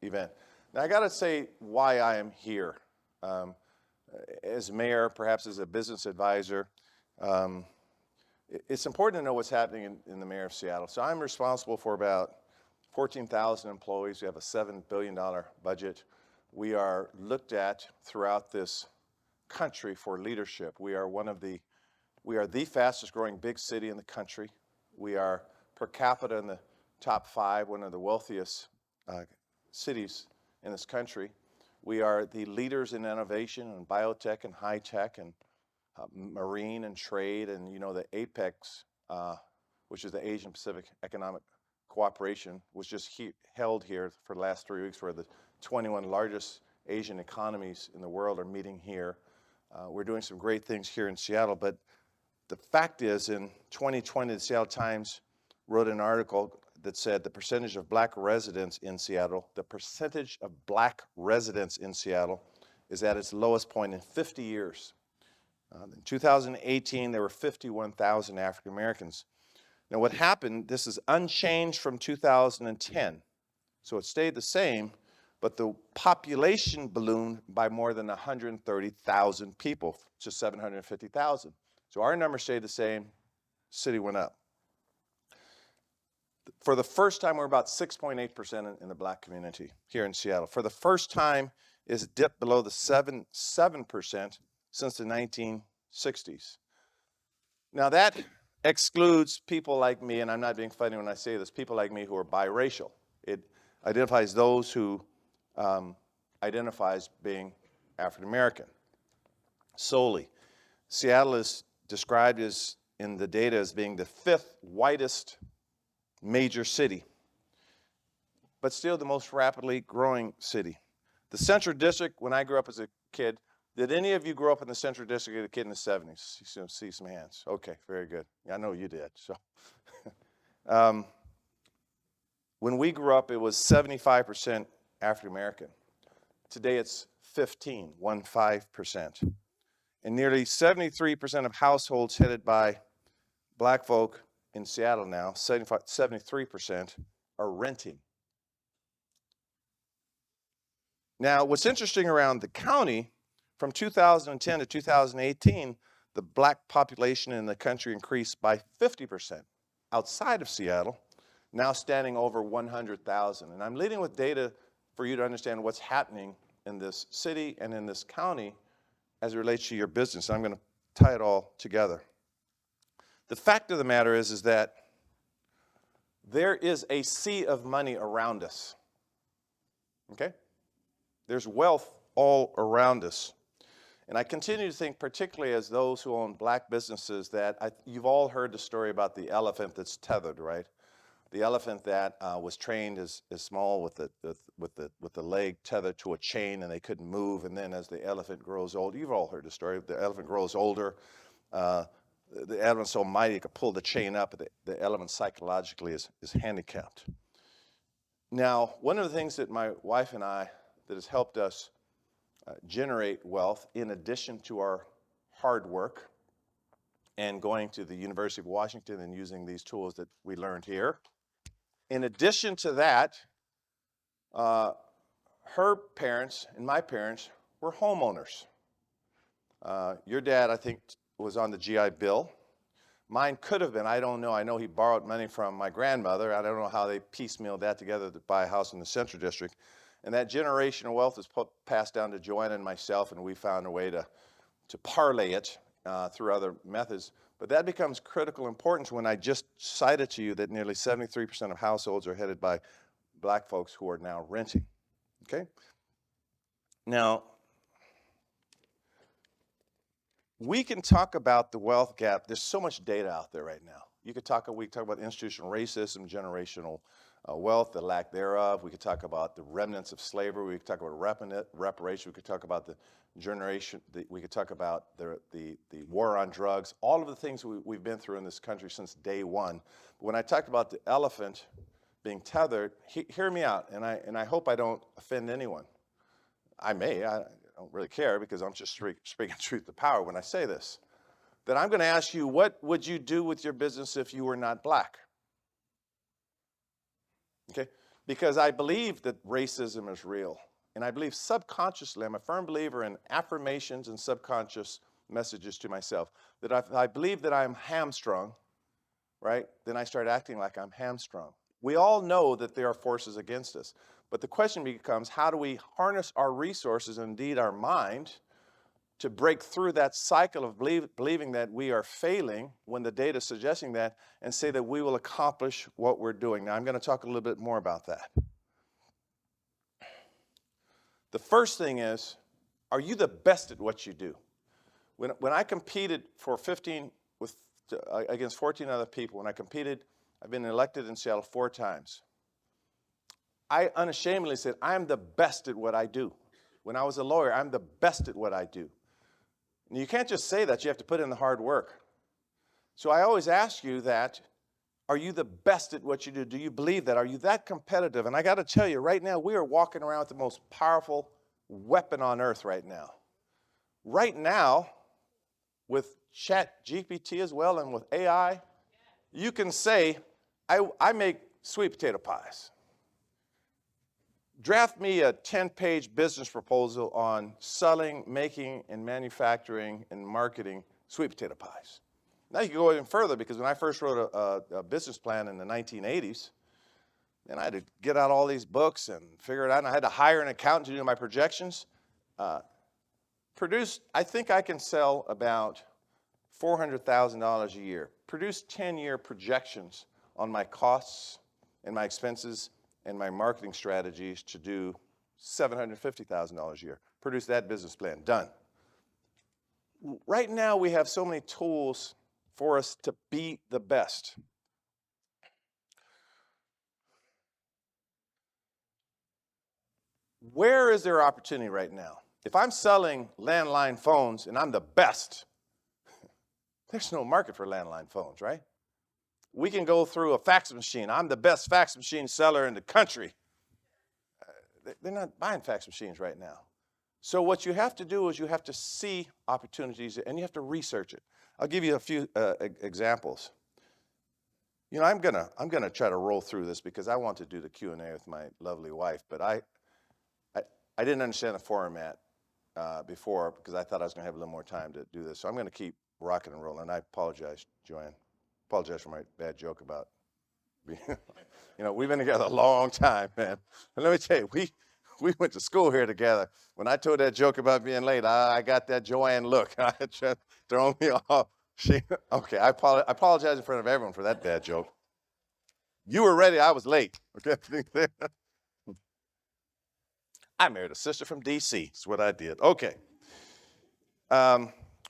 event. Now, I got to say why I am here. As mayor, perhaps as a business advisor, it's important to know what's happening in the mayor of Seattle. So I'm responsible for about 14,000 employees. We have a $7 billion budget. We are looked at throughout this country for leadership. We are the fastest growing big city in the country. We are per capita in the top 5, one of the wealthiest cities in this country. We are the leaders in innovation and biotech and high tech and marine and trade, and the APEX, which is the Asian Pacific Economic Cooperation, was just held here for the last 3 weeks, where the 21 largest Asian economies in the world are meeting here. We're doing some great things here in Seattle, but the fact is, in 2020, the Seattle Times wrote an article that said the percentage of black residents in Seattle, is at its lowest point in 50 years. In 2018, there were 51,000 African Americans. Now what happened, this is unchanged from 2010, so it stayed the same, but the population ballooned by more than 130,000 people to 750,000. So our number stayed the same, city went up. For the first time, we're about 6.8% in the black community here in Seattle. For the first time, it's dipped below the 7% since the 1960s. Now that excludes people like me, and I'm not being funny when I say this, people like me who are biracial. It identifies those who identify as being African American solely. Seattle is described as, in the data, as being the 5th whitest major city, but still the most rapidly growing city. The Central District, when I grew up as a kid, did any of you grow up in the Central District as a kid in the 70s? You see some hands. Okay, very good. I know you did. So, when we grew up, it was 75% African American. Today it's 15%. And nearly 73% of households headed by black folk in Seattle now, 73%, are renting. Now, what's interesting around the county, from 2010 to 2018, the black population in the country increased by 50% outside of Seattle, now standing over 100,000. And I'm leading with data for you to understand what's happening in this city and in this county as it relates to your business. I'm going to tie it all together. The fact of the matter is that there is a sea of money around us, okay? There's wealth all around us. And I continue to think, particularly as those who own black businesses, that you've all heard the story about the elephant that's tethered, right? The elephant that was trained as small with the leg tethered to a chain, and they couldn't move. And then as the elephant grows old, you've all heard the story. The elephant grows older. The elephant's so mighty it could pull the chain up. The elephant psychologically is handicapped. Now, one of the things that my wife and I, that has helped us generate wealth, in addition to our hard work and going to the University of Washington and using these tools that we learned here, in addition to that, her parents and my parents were homeowners. Your dad, I think, was on the GI Bill. Mine could have been, I don't know. I know he borrowed money from my grandmother. I don't know how they piecemealed that together to buy a house in the Central District. And that generational wealth is passed down to Joanna and myself, and we found a way to parlay it through other methods. But that becomes critical importance when I just cited to you that nearly 73% of households are headed by black folks who are now renting, okay? Now, we can talk about the wealth gap. There's so much data out there right now. We can talk about institutional racism, generational wealth, the lack thereof. We could talk about the remnants of slavery. We could talk about reparation. We could talk about the generation. We could talk about the war on drugs. All of the things we've been through in this country since day one. But when I talked about the elephant being tethered, hear me out, and I hope I don't offend anyone. I don't really care, because I'm just speaking truth to power when I say this. That I'm going to ask you, what would you do with your business if you were not black? Okay? because I believe that racism is real. And I believe subconsciously, I'm a firm believer in affirmations and subconscious messages to myself, that if I believe that I'm hamstrung, right, then I start acting like I'm hamstrung. We all know that there are forces against us. But the question becomes, how do we harness our resources, indeed our mind, to break through that cycle of believing that we are failing when the data is suggesting that, and say that we will accomplish what we're doing. Now, I'm going to talk a little bit more about that. The first thing is, are you the best at what you do? When I competed for 15 against 14 other people, when I competed, I've been elected in Seattle 4 times. I unashamedly said, I'm the best at what I do. When I was a lawyer, I'm the best at what I do. And you can't just say that, you have to put in the hard work. So I always ask you that, are you the best at what you do? Do you believe that? Are you that competitive? And I got to tell you, right now, we are walking around with the most powerful weapon on earth right now. Right now, with ChatGPT as well and with AI, you can say, I make sweet potato pies. Draft me a 10-page business proposal on selling, making, and manufacturing and marketing sweet potato pies. Now you can go even further, because when I first wrote a business plan in the 1980s, and I had to get out all these books and figure it out, and I had to hire an accountant to do my projections. I think I can sell about $400,000 a year. Produce 10-year projections on my costs and my expenses and my marketing strategies to do $750,000 a year. Produce that business plan. Done. Right now, we have so many tools for us to be the best. Where is there opportunity right now? If I'm selling landline phones and I'm the best, there's no market for landline phones, right? We can go through a fax machine. I'm the best fax machine seller in the country. They're not buying fax machines right now. So what you have to do is you have to see opportunities and you have to research it. I'll give you a few examples. You know, I'm gonna try to roll through this because I want to do the Q&A with my lovely wife, but I didn't understand the format before, because I thought I was gonna have a little more time to do this. So I'm gonna keep rocking and rolling. I apologize, Joanne. Apologize for my bad joke about being, you know, we've been together a long time, man. And let me tell you, we went to school here together. When I told that joke about being late, I got that Joanne look. I had just thrown me off. Okay, I apologize in front of everyone for that bad joke. You were ready, I was late. Okay. I married a sister from D.C. That's what I did. Okay.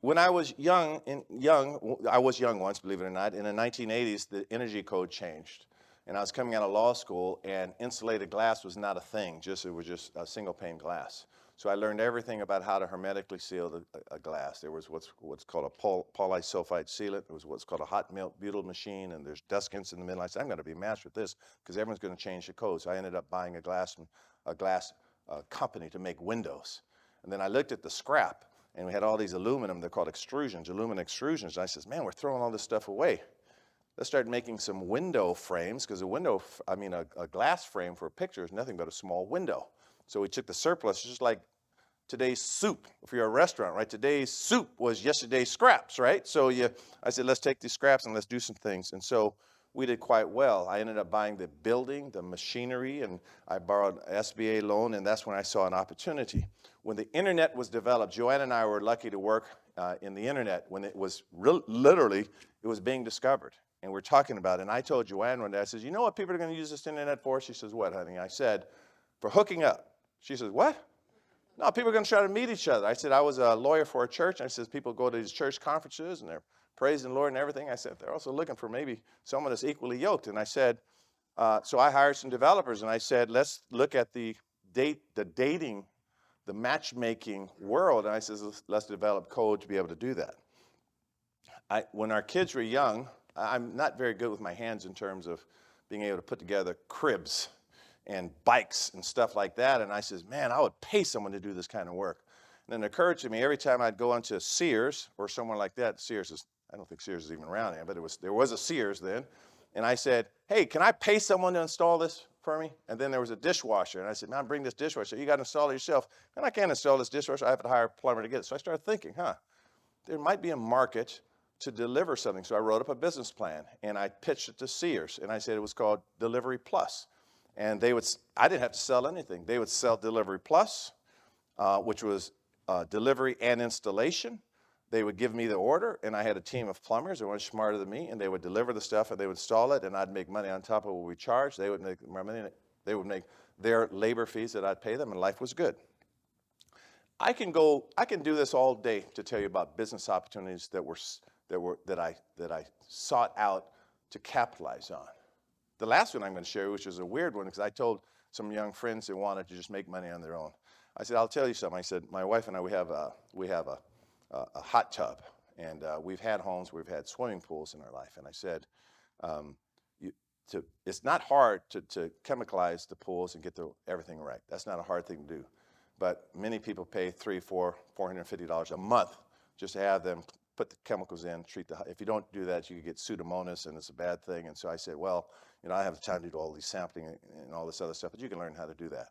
When I was young, I was young once, believe it or not. In the 1980s, the energy code changed. And I was coming out of law school, and insulated glass was not a thing. It was just a single pane glass. So I learned everything about how to hermetically seal a glass. There was what's called a polysulfide sealant. There was what's called a hot melt butyl machine, and there's deskins in the middle. I said, I'm going to be master at this because everyone's going to change the code. So I ended up buying a glass company to make windows. And then I looked at the scrap, and we had all these aluminum. They're called extrusions, aluminum extrusions. And I says, man, we're throwing all this stuff away. Let's start making some window frames, because a glass frame for a picture is nothing but a small window. So we took the surplus, just like today's soup. If you're a restaurant, right? Today's soup was yesterday's scraps, right? So I said, let's take these scraps and let's do some things. And so we did quite well. I ended up buying the building, the machinery, and I borrowed an SBA loan, and that's when I saw an opportunity. When the internet was developed, Joanne and I were lucky to work in the internet when it was literally, it was being discovered. And we're talking about it. And I told Joanne one day, I said, you know what people are going to use this internet for? She says, what, honey? I said, for hooking up. She says, what? No, people are going to try to meet each other. I said, I was a lawyer for a church. I said, people go to these church conferences and they're praising the Lord and everything. I said, they're also looking for maybe someone that's equally yoked. And I said, so I hired some developers and I said, let's look at the dating, the matchmaking world. And I said, let's develop code to be able to do that. When our kids were young, I'm not very good with my hands in terms of being able to put together cribs and bikes and stuff like that. And I says, man, I would pay someone to do this kind of work. And then it occurred to me every time I'd go into Sears or someone like that, I don't think Sears is even around here, but there was a Sears then. And I said, hey, can I pay someone to install this for me? And then there was a dishwasher. And I said, man, bring this dishwasher. You got to install it yourself. And I can't install this dishwasher. I have to hire a plumber to get it. So I started thinking, there might be a market to deliver something. So I wrote up a business plan, and I pitched it to Sears. And I said it was called Delivery Plus. And I didn't have to sell anything. They would sell Delivery Plus, which was delivery and installation. They would give me the order, and I had a team of plumbers that were much smarter than me, and they would deliver the stuff, and they would install it, and I'd make money on top of what we charged. They would make my money. They would make their labor fees that I'd pay them, and life was good. I can do this all day to tell you about business opportunities that I sought out to capitalize on. The last one I'm going to share, which is a weird one, because I told some young friends that wanted to just make money on their own. I said, I'll tell you something. I said, my wife and I, we have a hot tub, and we've had homes, we've had swimming pools in our life. And I said, it's not hard to chemicalize the pools and get everything right. That's not a hard thing to do. But many people pay $450 a month just to have them put the chemicals in, if you don't do that, you could get Pseudomonas, and it's a bad thing. And so I said, well, I have the time to do all these sampling and all this other stuff, but you can learn how to do that.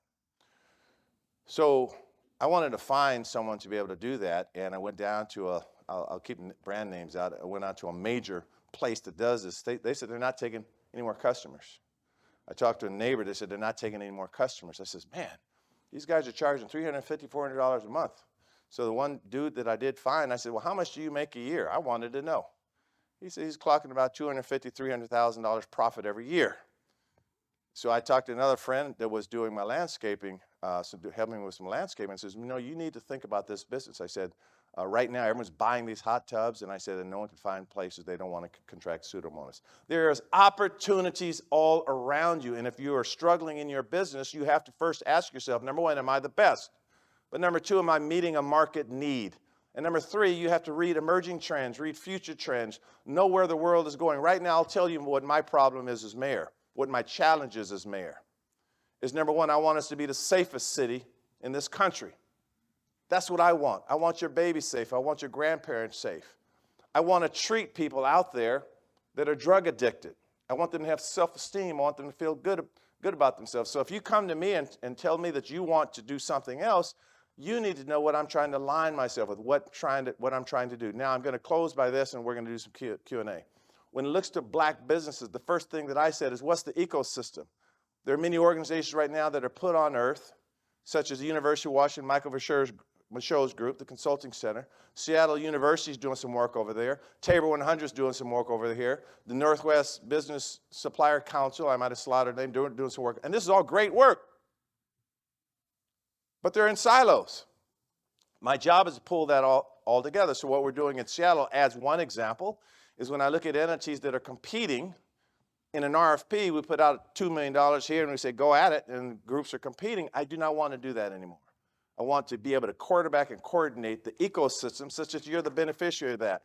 So I wanted to find someone to be able to do that, and I went down to I'll keep brand names out. I went out to a major place that does this. They said they're not taking any more customers. I talked to a neighbor. They said they're not taking any more customers. I says, man, these guys are charging $350, $400 a month. So the one dude that I did find, I said, well, how much do you make a year? I wanted to know. He said he's clocking about $250,000, $300,000 profit every year. So I talked to another friend that was doing my landscaping, helping me with some landscaping, and says, you need to think about this business. I said, right now everyone's buying these hot tubs, and I said, and no one can find places they don't want to contract Pseudomonas. There's opportunities all around you, and if you are struggling in your business, you have to first ask yourself, number one, am I the best? But number two, am I meeting a market need? And number three, you have to read emerging trends, read future trends, know where the world is going. Right now, I'll tell you what my problem is as mayor, what my challenge is as mayor. Is number one, I want us to be the safest city in this country. That's what I want. I want your baby safe. I want your grandparents safe. I want to treat people out there that are drug addicted. I want them to have self-esteem. I want them to feel good about themselves. So if you come to me and tell me that you want to do something else, you need to know what I'm trying to align myself with, what I'm trying to do. Now, I'm going to close by this, and we're going to do some Q&A. When it looks to black businesses, the first thing that I said is, what's the ecosystem? There are many organizations right now that are put on earth, such as the University of Washington, Michael Michaud's group, the Consulting Center. Seattle University is doing some work over there. Tabor 100 is doing some work over here. The Northwest Business Supplier Council, I might have slaughtered them, doing some work. And this is all great work. But they're in silos. My job is to pull that all together. So what we're doing in Seattle, as one example, is when I look at entities that are competing in an RFP, we put out $2 million here, and we say, go at it, and groups are competing. I do not want to do that anymore. I want to be able to quarterback and coordinate the ecosystem such that you're the beneficiary of that.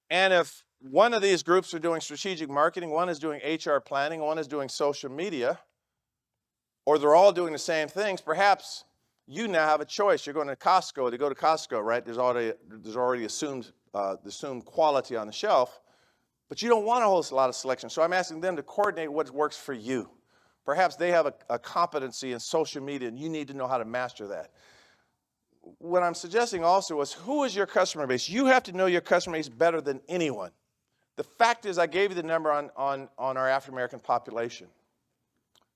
And if one of these groups are doing strategic marketing, one is doing HR planning, one is doing social media, or they're all doing the same things, perhaps you now have a choice. You're going to Costco. To go to Costco, right? There's already assumed quality on the shelf, but you don't want a whole lot of selection. So I'm asking them to coordinate what works for you. Perhaps they have a competency in social media, and you need to know how to master that. What I'm suggesting also is, who is your customer base? You have to know your customer base better than anyone. The fact is, I gave you the number on our African-American population.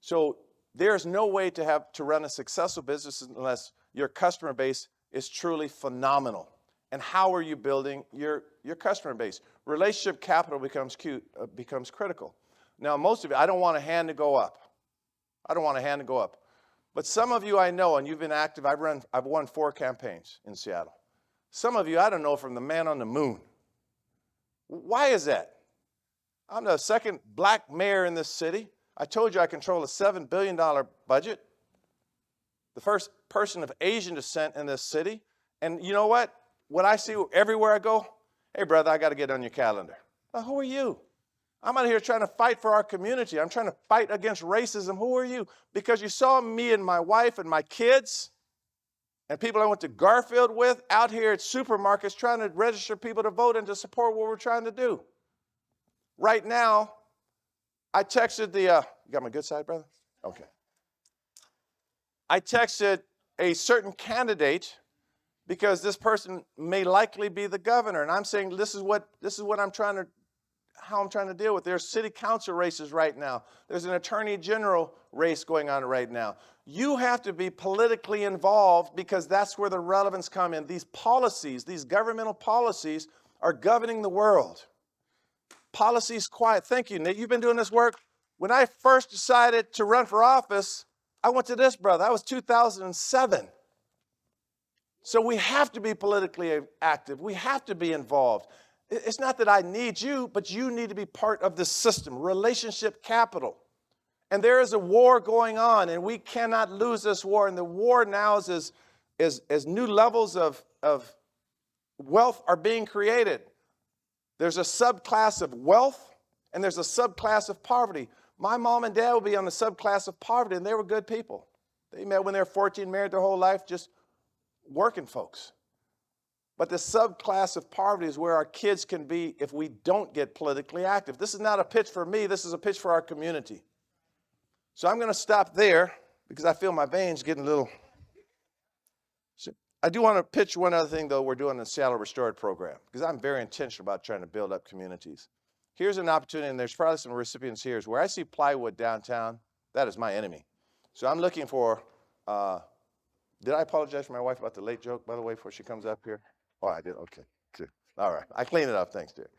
So there's no way to run a successful business unless your customer base is truly phenomenal. And how are you building your customer base? Relationship capital becomes critical. Now, most of you, I don't want a hand to go up. I don't want a hand to go up. But some of you I know, and you've been active. I've won 4 campaigns in Seattle. Some of you I don't know, from the man on the moon. Why is that? I'm the second black mayor in this city. I told you I control a $7 billion budget. The first person of Asian descent in this city. And you know what? What I see everywhere I go, hey, brother, I got to get on your calendar. Well, who are you? I'm out here trying to fight for our community. I'm trying to fight against racism. Who are you? Because you saw me and my wife and my kids and people I went to Garfield with out here at supermarkets trying to register people to vote and to support what we're trying to do. Right now, I texted the, you got my good side, brother? Okay. I texted a certain candidate because this person may likely be the governor. And I'm saying this is what I'm trying to, how I'm trying to deal with. There's city council races right now. There's an attorney general race going on right now. You have to be politically involved because that's where the relevance come in. These policies, these governmental policies are governing the world. Policies quiet. Thank you, Nick. You've been doing this work. When I first decided to run for office, I went to this, brother. That was 2007. So we have to be politically active. We have to be involved. It's not that I need you, but you need to be part of the system, relationship capital. And there is a war going on, and we cannot lose this war. And the war now is as new levels of wealth are being created. There's a subclass of wealth, and there's a subclass of poverty. My mom and dad will be on the subclass of poverty, and they were good people. They met when they were 14, married their whole life, just working folks. But the subclass of poverty is where our kids can be if we don't get politically active. This is not a pitch for me. This is a pitch for our community. So I'm going to stop there because I feel my veins getting a little. I do want to pitch one other thing, though, we're doing the Seattle Restored program because I'm very intentional about trying to build up communities. Here's an opportunity, and there's probably some recipients here, where I see plywood downtown, that is my enemy. So I'm looking for, did I apologize for my wife about the late joke, by the way, before she comes up here? Oh, I did, okay, good. All right, I cleaned it up, thanks, dear.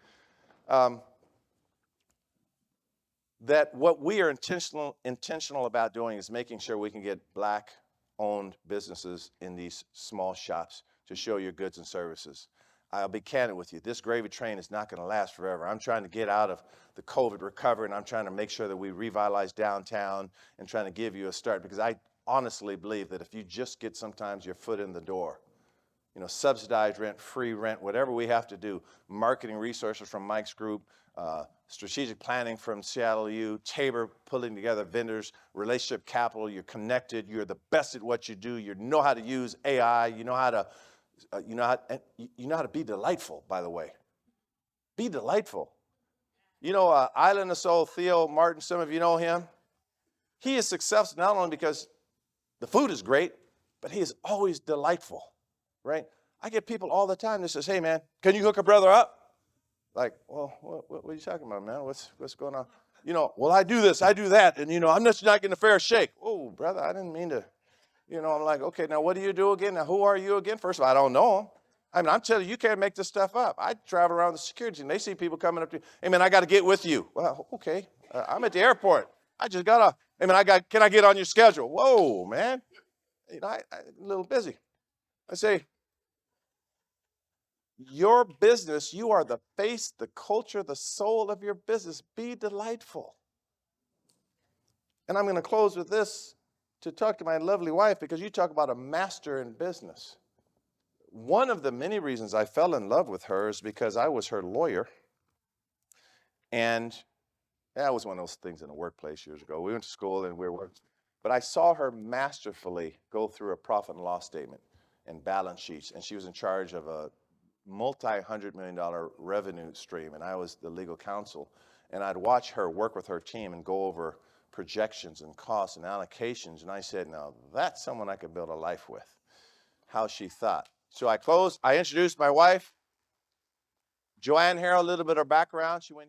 That what we are intentional about doing is making sure we can get Black-owned businesses in these small shops to show your goods and services. I'll be candid with you. This gravy train is not going to last forever. I'm trying to get out of the COVID recovery, and I'm trying to make sure that we revitalize downtown and trying to give you a start, because I honestly believe that if you just get sometimes your foot in the door, you know, subsidized rent, free rent, whatever we have to do, marketing resources from Mike's group, strategic planning from Seattle U, Tabor pulling together vendors, relationship capital, you're connected, you're the best at what you do, you know how to use AI, you know how to be delightful, by the way. Be delightful. You know, Island of Soul, Theo Martin, some of you know him. He is successful not only because the food is great, but he is always delightful. Right? I get people all the time that says, hey, man, can you hook a brother up? Like, well, what are you talking about, man? What's going on? You know, well, I do this, I do that, and, you know, I'm just not getting a fair shake. Oh, brother, I didn't mean to. You know, I'm like, okay, now what do you do again? Now, who are you again? First of all, I don't know him. I mean, I'm telling you, you can't make this stuff up. I travel around the security, and they see people coming up to you. Hey, man, I got to get with you. Well, okay, I'm at the airport. I just got to, hey, man, can I get on your schedule? Whoa, man. You know, I'm a little busy. I say, your business, you are the face, the culture, the soul of your business. Be delightful. And I'm going to close with this to talk to my lovely wife, because you talk about a master in business. One of the many reasons I fell in love with her is because I was her lawyer. And that was one of those things in the workplace years ago. We went to school and we were working. But I saw her masterfully go through a profit and loss statement and balance sheets. And she was in charge of a multi-$100-million revenue stream, and I was the legal counsel. And I'd watch her work with her team and go over projections and costs and allocations. And I said, now that's someone I could build a life with, how she thought. So I introduced my wife, Joanne Harrell, a little bit of her background. She went here.